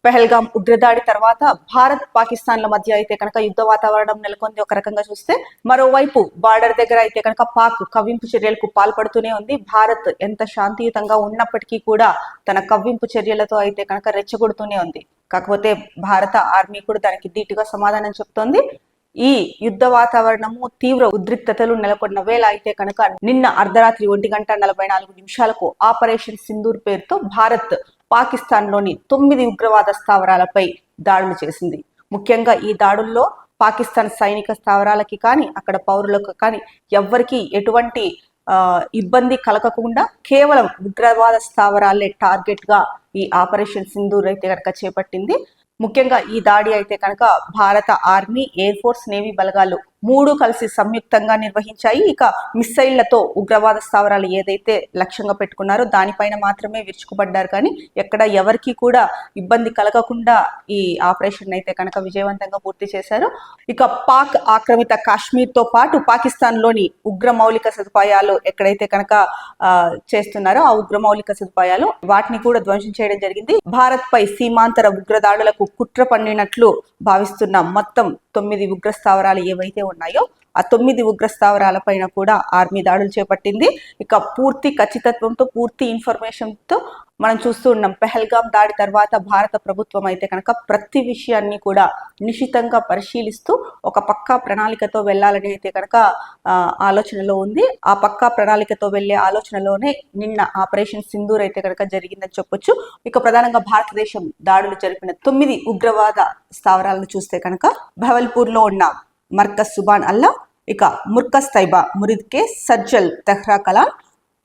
పెహల్గాం ఉగ్రదాడి తర్వాత భారత్ పాకిస్తాన్ల మధ్య అయితే కనుక యుద్ధ వాతావరణం నెలకొంది. ఒక రకంగా చూస్తే మరోవైపు బార్డర్ దగ్గర అయితే కనుక పాక్ కవ్వింపు చర్యలకు పాల్పడుతూనే ఉంది. భారత్ ఎంత శాంతియుతంగా ఉన్నప్పటికీ కూడా తన కవ్వింపు చర్యలతో అయితే కనుక రెచ్చగొడుతూనే ఉంది. కాకపోతే భారత ఆర్మీ కూడా దానికి ధీటుగా సమాధానం చెప్తోంది. ఈ యుద్ధ వాతావరణము తీవ్ర ఉద్రిక్తతలు నెలకొన్న వేళ అయితే కనుక నిన్న అర్ధరాత్రి 1:44 ఆపరేషన్ సింధూర్ పేరుతో భారత్ పాకిస్తాన్ లోని 9 ఉగ్రవాద స్థావరాలపై దాడులు చేసింది. ముఖ్యంగా ఈ దాడుల్లో పాకిస్తాన్ సైనిక స్థావరాలకి కానీ అక్కడ పౌరులకు కానీ ఎవ్వరికి ఎటువంటి ఇబ్బంది కలగకుండా కేవలం ఉగ్రవాద స్థావరాలే టార్గెట్ గా ఈ ఆపరేషన్ సింధూర్ అయితే కనుక చేపట్టింది. ముఖ్యంగా ఈ దాడి అయితే కనుక భారత ఆర్మీ, ఎయిర్ ఫోర్స్, నేవీ బలగాలు 3 కలిసి సంయుక్తంగా నిర్వహించాయి. ఇక మిస్సైళ్లతో ఉగ్రవాద స్థావరాలు ఏదైతే లక్ష్యంగా పెట్టుకున్నారో దానిపైన మాత్రమే విరుచుకుపడ్డారు, కానీ ఎక్కడ ఎవరికి కూడా ఇబ్బంది కలగకుండా ఈ ఆపరేషన్ అయితే కనుక విజయవంతంగా పూర్తి చేశారు. ఇక పాక్ ఆక్రమిత కాశ్మీర్ తో పాటు పాకిస్తాన్ లోని ఉగ్ర మౌలిక సదుపాయాలు ఎక్కడైతే కనుక చేస్తున్నారో ఆ ఉగ్ర మౌలిక సదుపాయాలు వాటిని కూడా ధ్వంసం చేయడం జరిగింది. భారత్ పై సీమాంతర ఉగ్రదాడులకు కుట్ర పన్నినట్లు భావిస్తున్న మొత్తం 9 ఉగ్ర స్థావరాలు ఏవైతే ఉన్నాయో ఆ 9 ఉగ్ర స్థావరాల పైన కూడా ఆర్మీ దాడులు చేపట్టింది. ఇక పూర్తి ఖచ్చితత్వంతో, పూర్తి ఇన్ఫర్మేషన్ తో మనం చూస్తూ ఉన్నాం. పెహల్గాం దాడి తర్వాత భారత ప్రభుత్వం అయితే కనుక ప్రతి విషయాన్ని కూడా నిశితంగా పరిశీలిస్తూ ఒక పక్కా ప్రణాళికతో వెళ్ళాలని అయితే కనుక ఆలోచనలో ఉంది. ఆ పక్కా ప్రణాళికతో వెళ్లే ఆలోచనలోనే నిన్న ఆపరేషన్ సింధూర్ అయితే కనుక జరిగిందని చెప్పొచ్చు. ఇక ప్రధానంగా భారతదేశం దాడులు జరిపిన 9 ఉగ్రవాద స్థావరాలను చూస్తే కనుక భవల్పూర్ లో ఉన్న మర్కజ్ సుబాన్ అల్లా, ఇక ముర్కజ్ తైబా మురిద్ కే సజ్జల్ తెహ్రా కలాన్,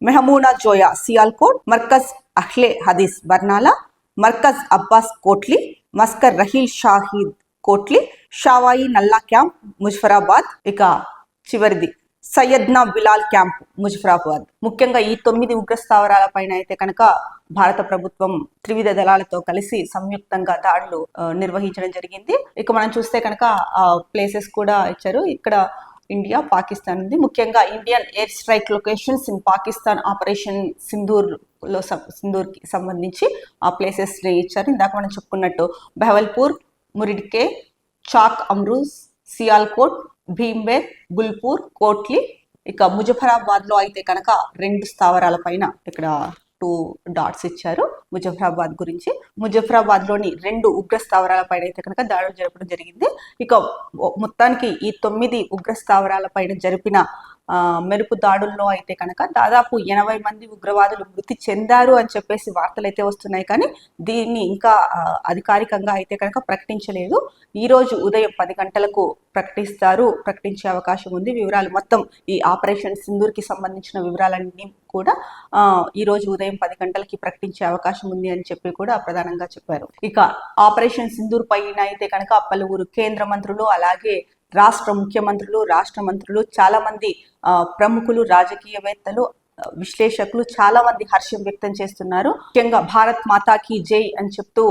మెహమూనా జోయా సియాల్కోట్, మర్కజ్ అహ్లే హదీస్ బర్నాలా, మర్కజ్ అబ్బాస్ కోట్లీ, మస్కర్ రహీల్ షాహీద్ కోట్లీ, షావాయి నల్లా క్యాంప్ ముజఫరాబాద్, ఇక చివరిది సయ్యద్నా బిలాల్ క్యాంప్ ముజఫరాబాద్. ముఖ్యంగా ఈ 9 ఉగ్ర స్థావరాల పైన అయితే కనుక భారత ప్రభుత్వం త్రివిధ దళాలతో కలిసి సంయుక్తంగా దాడులు నిర్వహించడం జరిగింది. ఇక మనం చూస్తే కనుక ప్లేసెస్ కూడా ఇచ్చారు. ఇక్కడ ఇండియా, పాకిస్తాన్ ఉంది. ముఖ్యంగా Indian air strike locations in Pakistan operation Sindoor కి సంబంధించి ఆ ప్లేసెస్ ఇచ్చారు. ఇందాక మనం చెప్పుకున్నట్టు బహవల్పూర్, మురిడ్కే, చాక్ అమ్రూజ్, సియాల్కోట్, భీంబేర్, గుల్పూర్, కోట్లీ, ఇక ముజఫరాబాద్ లో అయితే కనుక 2 స్థావరాల పైన ఇక్కడ 2 డాట్స్ ఇచ్చారు ముజఫరాబాద్ గురించి. ముజఫరాబాద్ లోని 2 ఉగ్ర స్థావరాల పైన అయితే కనుక దాడులు జరపడం జరిగింది. ఇక మొత్తానికి ఈ 9 ఉగ్ర స్థావరాల పైన జరిపిన మెరుపు దాడుల్లో అయితే కనుక దాదాపు 80 మంది ఉగ్రవాదులు మృతి చెందారు అని చెప్పేసి వార్తలు అయితే వస్తున్నాయి, కానీ దీన్ని ఇంకా అధికారికంగా అయితే కనుక ప్రకటించలేదు. ఈ రోజు ఉదయం 10 గంటలకు ప్రకటించే అవకాశం ఉంది. వివరాలు మొత్తం ఈ ఆపరేషన్ సింధూర్ కి సంబంధించిన వివరాలన్నీ కూడా ఈ రోజు ఉదయం 10 గంటలకి ప్రకటించే అవకాశం ఉంది అని చెప్పి కూడా ప్రధానంగా చెప్పారు. ఇక ఆపరేషన్ సింధూర్ పైన అయితే కనుక పలువురు కేంద్ర మంత్రులు, అలాగే రాష్ట్ర ముఖ్యమంత్రులు, రాష్ట్ర మంత్రులు, చాలా మంది ప్రముఖులు, రాజకీయవేత్తలు, విశ్లేషకులు చాలా మంది హర్షం వ్యక్తం చేస్తున్నారు. ముఖ్యంగా భారత్ మాతాకి జై అని చెప్తూ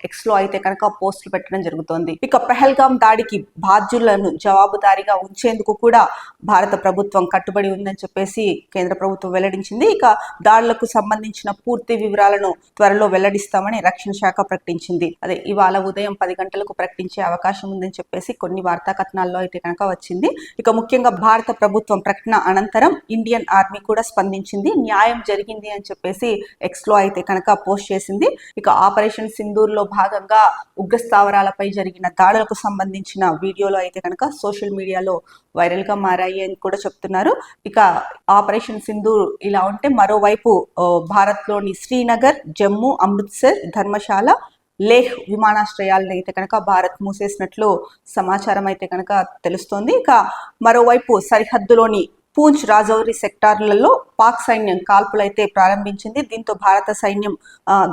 ఎక్స్ లో అయితే కనుక పోస్టులు పెట్టడం జరుగుతోంది. ఇక పెహల్గాం దాడికి బాధ్యులను జవాబుదారీగా ఉంచేందుకు కూడా భారత ప్రభుత్వం కట్టుబడి ఉందని చెప్పేసి కేంద్ర ప్రభుత్వం వెల్లడించింది. ఇక దాడులకు సంబంధించిన పూర్తి వివరాలను త్వరలో వెల్లడిస్తామని రక్షణ శాఖ ప్రకటించింది. అదే ఇవాళ ఉదయం 10 గంటలకు ప్రకటించే అవకాశం ఉందని చెప్పేసి కొన్ని వార్తా కథనాల్లో అయితే కనుక వచ్చింది. ఇక ముఖ్యంగా భారత ప్రభుత్వం ప్రకటన అనంతరం ఇండియన్ ఆర్మీ కూడా స్పందించింది. న్యాయం జరిగింది అని చెప్పేసి ఎక్స్ లో అయితే కనుక పోస్ట్ చేసింది. ఇక ఆపరేషన్ సింధూర్ లో భాగంగా ఉగ్ర స్థావరాలపై జరిగిన దాడులకు సంబంధించిన వీడియోలు అయితే కనుక సోషల్ మీడియాలో వైరల్ గా మారాయి అని కూడా చెప్తున్నారు. ఇక ఆపరేషన్ సింధూర్ ఇలా ఉంటే మరోవైపు భారత్ లోని శ్రీనగర్, జమ్మూ, అమృత్సర్, ధర్మశాల, లేహ్ విమానాశ్రయాలను అయితే కనుక భారత్ మూసేసినట్లు సమాచారం అయితే కనుక తెలుస్తోంది. ఇక మరోవైపు సరిహద్దులోని పూంచ్, రాజౌరి సెక్టార్లలో పాక్ సైన్యం కాల్పులైతే ప్రారంభించింది. దీంతో భారత సైన్యం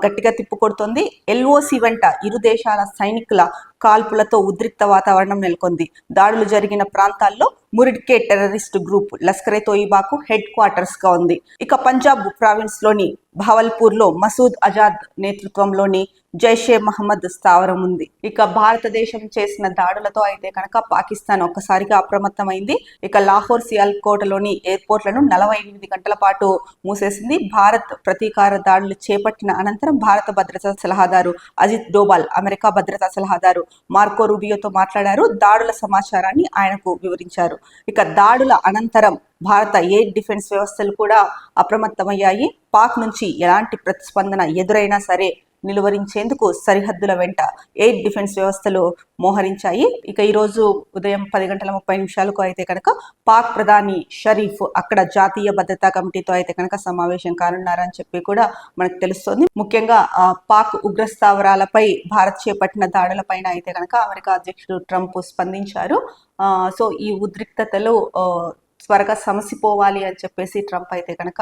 గట్టిగా తిప్పుకొడుతోంది. LOC వెంట ఇరు దేశాల సైనికుల కాల్పులతో ఉద్రిక్త వాతావరణం నెలకొంది. దాడులు జరిగిన ప్రాంతాల్లో మురిడ్కే టెర్రరిస్టు గ్రూప్ లష్కరే తోయిబాకు హెడ్ క్వార్టర్స్ గా ఉంది. ఇక పంజాబ్ ప్రావిన్స్ లోని భావల్పూర్ లో మసూద్ అజాద్ నేతృత్వంలోని జైషే మహమ్మద్ స్థావరం ఉంది. ఇక భారతదేశం చేసిన దాడులతో అయితే కనుక పాకిస్తాన్ ఒక్కసారిగా అప్రమత్తమైంది. ఇక లాహోర్ సియాల్కోట్లోని ఎయిర్పోర్ట్లను 48 గంటల పాటు మూసేసింది. భారత్ ప్రతీకార దాడులు చేపట్టిన అనంతరం భారత భద్రతా సలహాదారు అజిత్ డోబాల్ అమెరికా భద్రతా సలహాదారు మార్కో రూబియోతో మాట్లాడారు. దాడుల సమాచారాన్ని ఆయనకు వివరించారు. ఇక దాడుల అనంతరం భారత ఎయిర్ డిఫెన్స్ వ్యవస్థలు కూడా అప్రమత్తమయ్యాయి. పాక్ నుంచి ఎలాంటి ప్రతిస్పందన ఎదురైనా సరే నిలువరించేందుకు సరిహద్దుల వెంట ఎయిర్ డిఫెన్స్ వ్యవస్థలు మోహరించాయి. ఇక ఈరోజు ఉదయం 10:30 అయితే కనుక పాక్ ప్రధాని షరీఫ్ అక్కడ జాతీయ భద్రతా కమిటీతో అయితే కనుక సమావేశం కానున్నారని చెప్పి కూడా మనకు తెలుస్తోంది. ముఖ్యంగా పాక్ ఉగ్రస్థావరాలపై భారత్ చేపట్టిన దాడులపైన అయితే కనుక అమెరికా అధ్యక్షుడు ట్రంప్ స్పందించారు. సో ఈ ఉద్రిక్తతలు త్వరగా సమసిపోవాలి అని చెప్పేసి ట్రంప్ అయితే కనుక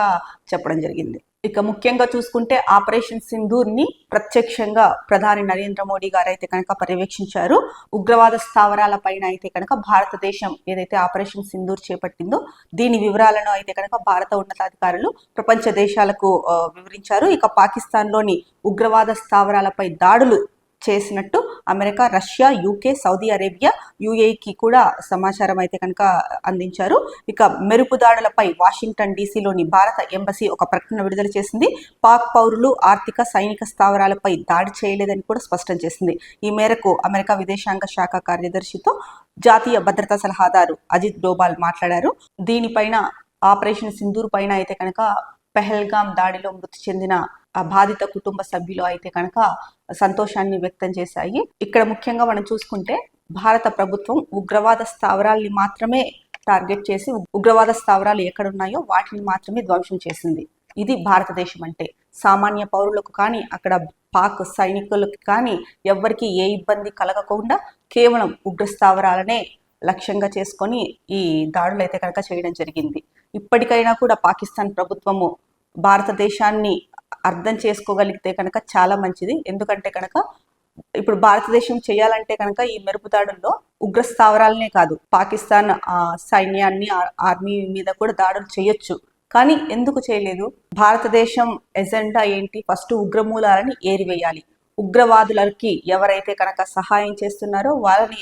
చెప్పడం జరిగింది. ఇక ముఖ్యంగా చూసుకుంటే ఆపరేషన్ సింధూర్ ని ప్రత్యక్షంగా ప్రధాని నరేంద్ర మోడీ గారు అయితే కనుక పర్యవేక్షించారు. ఉగ్రవాద స్థావరాల పైన అయితే కనుక భారతదేశం ఏదైతే ఆపరేషన్ సింధూర్ చేపట్టిందో దీని వివరాలను అయితే కనుక భారత ఉన్నతాధికారులు ప్రపంచ దేశాలకు వివరించారు. ఇక పాకిస్తాన్ లోని ఉగ్రవాద స్థావరాలపై దాడులు చేసినట్టు America, Russia, UK, Saudi Arabia, యుఏఈకి కూడా సమాచారం అయితే కనుక అందించారు. ఇక మెరుపు దాడులపై వాషింగ్టన్ డీసీలోని భారత ఎంబసీ ఒక ప్రకటన విడుదల చేసింది. పాక్ పౌరులు ఆర్థిక సైనిక స్థావరాలపై దాడి చేయలేదని కూడా స్పష్టం చేసింది. ఈ మేరకు అమెరికా విదేశాంగ శాఖ కార్యదర్శితో జాతీయ భద్రతా సలహాదారు అజిత్ డోబాల్ మాట్లాడారు. దీనిపైన ఆపరేషన్ సింధూర్ పైన అయితే కనుక పెహల్గాం దాడిలో మృతి చెందిన బాధిత కుటుంబ సభ్యులు అయితే కనుక సంతోషాన్ని వ్యక్తం చేశాయి. ఇక్కడ ముఖ్యంగా మనం చూసుకుంటే భారత ప్రభుత్వం ఉగ్రవాద స్థావరాల్ని మాత్రమే టార్గెట్ చేసి ఉగ్రవాద స్థావరాలు ఎక్కడున్నాయో వాటిని మాత్రమే ధ్వంసం చేసింది. ఇది భారతదేశం అంటే. సామాన్య పౌరులకు కానీ అక్కడ పాక్ సైనికులకు కానీ ఎవ్వరికి ఏ ఇబ్బంది కలగకుండా కేవలం ఉగ్రస్థావరాలనే లక్ష్యంగా చేసుకొని ఈ దాడులు అయితే కనుక చేయడం జరిగింది. ఇప్పటికైనా కూడా పాకిస్తాన్ ప్రభుత్వము భారతదేశాన్ని అర్థం చేసుకోగలిగితే కనుక చాలా మంచిది. ఎందుకంటే కనుక ఇప్పుడు భారతదేశం చేయాలంటే కనుక ఈ మెరుపు దాడుల్లో ఉగ్ర స్థావరాలనే కాదు, పాకిస్తాన్ సైన్యాన్ని, ఆర్మీ మీద కూడా దాడులు చేయొచ్చు. కానీ ఎందుకు చేయలేదు? భారతదేశం ఎజెండా ఏంటి? ఫస్ట్ ఉగ్రమూలాలని ఏరివేయాలి. ఉగ్రవాదులకి ఎవరైతే కనుక సహాయం చేస్తున్నారో వాళ్ళని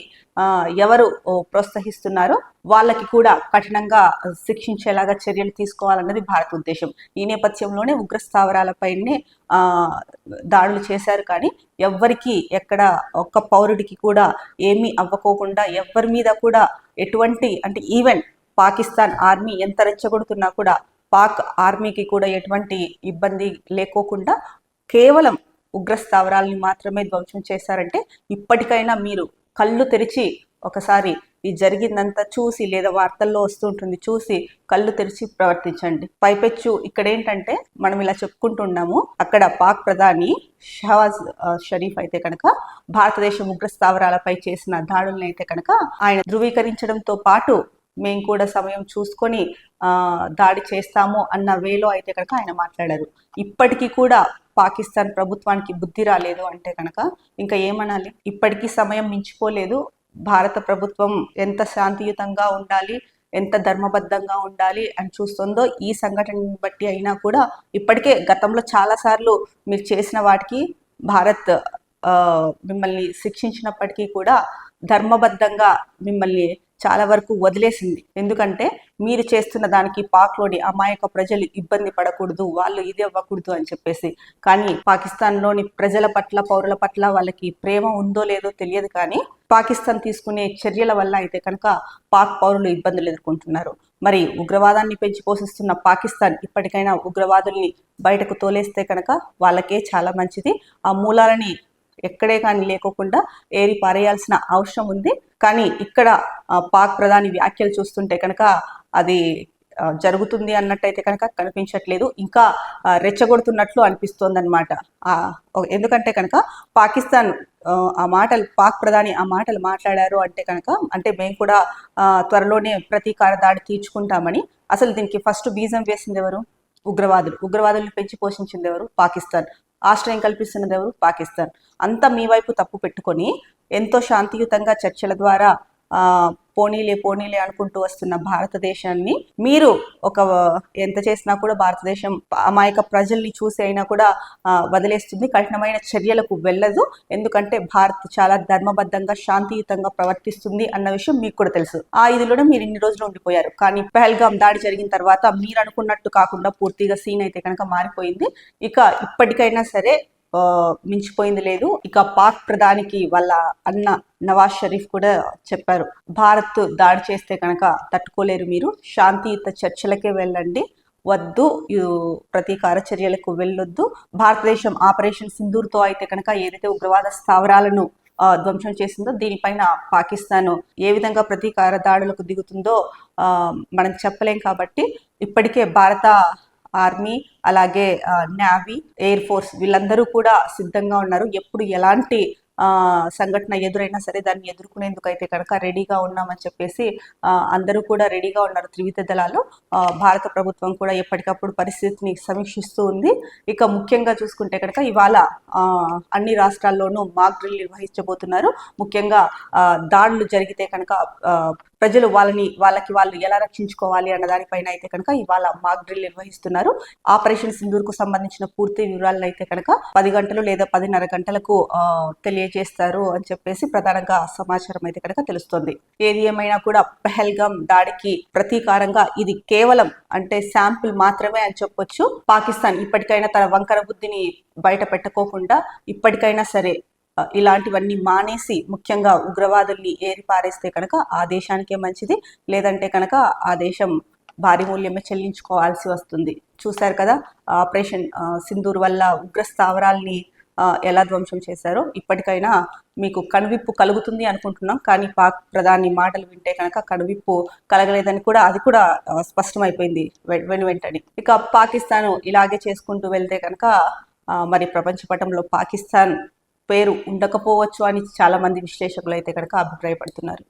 ఎవరు ప్రోత్సహిస్తున్నారో వాళ్ళకి కూడా కఠినంగా శిక్షించేలాగా చర్యలు తీసుకోవాలన్నది భారత ఉద్దేశం. ఈ నేపథ్యంలోనే ఉగ్రస్థావరాలపైనే దాడులు చేశారు. కానీ ఎవ్వరికి ఎక్కడ ఒక్క పౌరుడికి కూడా ఏమీ అవ్వకోకుండా ఎవరి మీద కూడా ఎటువంటి అంటే ఈవెన్ పాకిస్తాన్ ఆర్మీ ఎంత రెచ్చగొడుతున్నా కూడా పాక్ ఆర్మీకి కూడా ఎటువంటి ఇబ్బంది లేకోకుండా కేవలం ఉగ్రస్థావరాలని మాత్రమే ధ్వంసం చేశారంటే ఇప్పటికైనా మీరు కళ్ళు తెరిచి ఒకసారి ఈ జరిగిందంతా చూసి, లేదా వార్తల్లో వస్తుంటుంది చూసి కళ్ళు తెరిచి ప్రవర్తించండి. పైపెచ్చు ఇక్కడ ఏంటంటే మనం ఇలా చెప్పుకుంటున్నాము, అక్కడ పాక్ ప్రధాని షహబాజ్ షరీఫ్ అయితే కనుక భారతదేశం ఉగ్రస్థావరాలపై చేసిన దాడులను అయితే కనుక ఆయన ధృవీకరించడంతో పాటు మేము కూడా సమయం చూసుకొని దాడి చేస్తాము అన్న వేలో అయితే కనుక ఆయన మాట్లాడారు. ఇప్పటికీ కూడా పాకిస్తాన్ ప్రభుత్వానికి బుద్ధి రాలేదు అంటే కనుక ఇంకా ఏమనాలి? ఇప్పటికీ సమయం మించిపోలేదు. భారత ప్రభుత్వం ఎంత శాంతియుతంగా ఉండాలి, ఎంత ధర్మబద్ధంగా ఉండాలి అని చూస్తుందో ఈ సంఘటనని బట్టి అయినా కూడా ఇప్పటికే గతంలో చాలా సార్లు మీరు చేసిన వాటికి భారత్ మిమ్మల్ని శిక్షించినప్పటికీ కూడా ధర్మబద్ధంగా మిమ్మల్ని చాలా వరకు వదిలేసింది. ఎందుకంటే మీరు చేస్తున్న దానికి పాక్లోని అమాయక ప్రజలు ఇబ్బంది పడకూడదు, వాళ్ళు ఇది అవ్వకూడదు అని చెప్పేసి. కానీ పాకిస్తాన్లోని ప్రజల పట్ల, పౌరుల పట్ల వాళ్ళకి ప్రేమ ఉందో లేదో తెలియదు. కానీ పాకిస్తాన్ తీసుకునే చర్యల వల్ల అయితే కనుక పాక్ పౌరులు ఇబ్బందులు ఎదుర్కొంటున్నారు. మరి ఉగ్రవాదాన్ని పెంచి పోషిస్తున్న పాకిస్తాన్ ఇప్పటికైనా ఉగ్రవాదుల్ని బయటకు తోలేస్తే కనుక వాళ్ళకే చాలా మంచిది. ఆ మూలాలని ఎక్కడే కానీ లేకోకుండా ఏరి పారేయాల్సిన అవసరం ఉంది. కానీ ఇక్కడ పాక్ ప్రధాని వ్యాఖ్యలు చూస్తుంటే కనుక అది జరుగుతుంది అన్నట్టయితే కనుక కనిపించట్లేదు, ఇంకా రెచ్చగొడుతున్నట్లు అనిపిస్తోంది అనమాట. ఎందుకంటే కనుక పాకిస్తాన్ పాక్ ప్రధాని ఆ మాటలు మాట్లాడారు అంటే కనుక అంటే మేము కూడా త్వరలోనే ప్రతీకార దాడి తీర్చుకుంటామని. అసలు దీనికి ఫస్ట్ బీజం వేసింది ఎవరు? ఉగ్రవాదుల్ని పెంచి పోషించింది ఎవరు? పాకిస్తాన్. ఆశ్రయం కల్పిస్తున్నది ఎవరు? పాకిస్తాన్. అంతా మీ వైపు తప్పు పెట్టుకొని ఎంతో శాంతియుతంగా చర్చల ద్వారా పోనీలే అనుకుంటూ వస్తున్న భారతదేశాన్ని మీరు ఎంత చేసినా కూడా భారతదేశం అమాయక ప్రజల్ని చూసి అయినా కూడా వదిలేస్తుంది, కఠినమైన చర్యలకు వెళ్ళదు. ఎందుకంటే భారత్ చాలా ధర్మబద్ధంగా శాంతియుతంగా ప్రవర్తిస్తుంది అన్న విషయం మీకు కూడా తెలుసు. ఇదిలోనే మీరు ఇన్ని రోజులు ఉండిపోయారు. కానీ పహల్గామ్ దాడి జరిగిన తర్వాత మీరు అనుకున్నట్టు కాకుండా పూర్తిగా సీన్ అయితే కనుక మారిపోయింది. ఇక ఇప్పటికైనా సరే మించిపోయింది లేదు. ఇక పాక్ ప్రధానికి వాళ్ళ అన్న నవాజ్ షరీఫ్ కూడా చెప్పారు, భారత్ దాడి చేస్తే కనుక తట్టుకోలేరు, మీరు శాంతియుత చర్చలకే వెళ్ళండి, వద్దు ప్రతీకార చర్యలకు వెళ్ళొద్దు. భారతదేశం ఆపరేషన్ సింధూర్తో అయితే కనుక ఏదైతే ఉగ్రవాద స్థావరాలను ధ్వంసం చేసిందో దీనిపైన పాకిస్తాన్ ఏ విధంగా ప్రతీకార దాడులకు దిగుతుందో మనం చెప్పలేం. కాబట్టి ఇప్పటికే భారత ఆర్మీ అలాగే నేవీ, ఎయిర్ ఫోర్స్ వీళ్ళందరూ కూడా సిద్ధంగా ఉన్నారు. ఎప్పుడు ఎలాంటి సంఘటన ఎదురైనా సరే దాన్ని ఎదుర్కొనేందుకు అయితే కనుక రెడీగా ఉన్నామని చెప్పేసి అందరూ కూడా రెడీగా ఉన్నారు. త్రివిధ దళాలు, భారత ప్రభుత్వం కూడా ఎప్పటికప్పుడు పరిస్థితిని సమీక్షిస్తూ ఉంది. ఇక ముఖ్యంగా చూసుకుంటే కనుక ఇవాళ అన్ని రాష్ట్రాల్లోనూ మాక్ డ్రిల్ నిర్వహించబోతున్నారు. ముఖ్యంగా దాడులు జరిగితే కనుక ప్రజలు వాళ్ళకి వాళ్ళు ఎలా రక్షించుకోవాలి అన్న దానిపైన అయితే కనుక ఇవాళ మాక్ డ్రిల్ నిర్వహిస్తున్నారు. ఆపరేషన్ సింధూర్ కు సంబంధించిన పూర్తి వివరాలను అయితే కనుక 10 గంటలు లేదా 10:30 గంటలకు తెలియజేస్తారు అని చెప్పేసి ప్రధానంగా సమాచారం అయితే కనుక తెలుస్తోంది. ఏది ఏమైనా కూడా పహల్గామ్ దాడికి ప్రతీకారంగా ఇది కేవలం అంటే శాంపుల్ మాత్రమే అని చెప్పొచ్చు. పాకిస్తాన్ ఇప్పటికైనా తన వంకర బుద్ధిని బయట పెట్టుకోకుండా ఇప్పటికైనా సరే ఇలాంటివన్నీ మానేసి ముఖ్యంగా ఉగ్రవాదుల్ని ఏరిపారేస్తే కనుక ఆ దేశానికే మంచిది, లేదంటే కనుక ఆ దేశం భారీ మూల్యమే చెల్లించుకోవాల్సి వస్తుంది. చూశారు కదా ఆపరేషన్ సింధూర్ వల్ల ఉగ్ర స్థావరాల్ని ఎలా ధ్వంసం చేశారో. ఇప్పటికైనా మీకు కనువిప్పు కలుగుతుంది అనుకుంటున్నాం, కానీ పాక్ ప్రధాని మాటలు వింటే కనుక కనువిప్పు కలగలేదని కూడా అది కూడా స్పష్టమైపోయింది వెంటనే. ఇక పాకిస్తాన్ ఇలాగే చేసుకుంటూ వెళ్తే కనుక మరి ప్రపంచ పటంలో పాకిస్తాన్ పేరు ఉండకపోవచ్చు అని చాలా మంది విశ్లేషకులు అయితే కనుక అభిప్రాయపడుతున్నారు.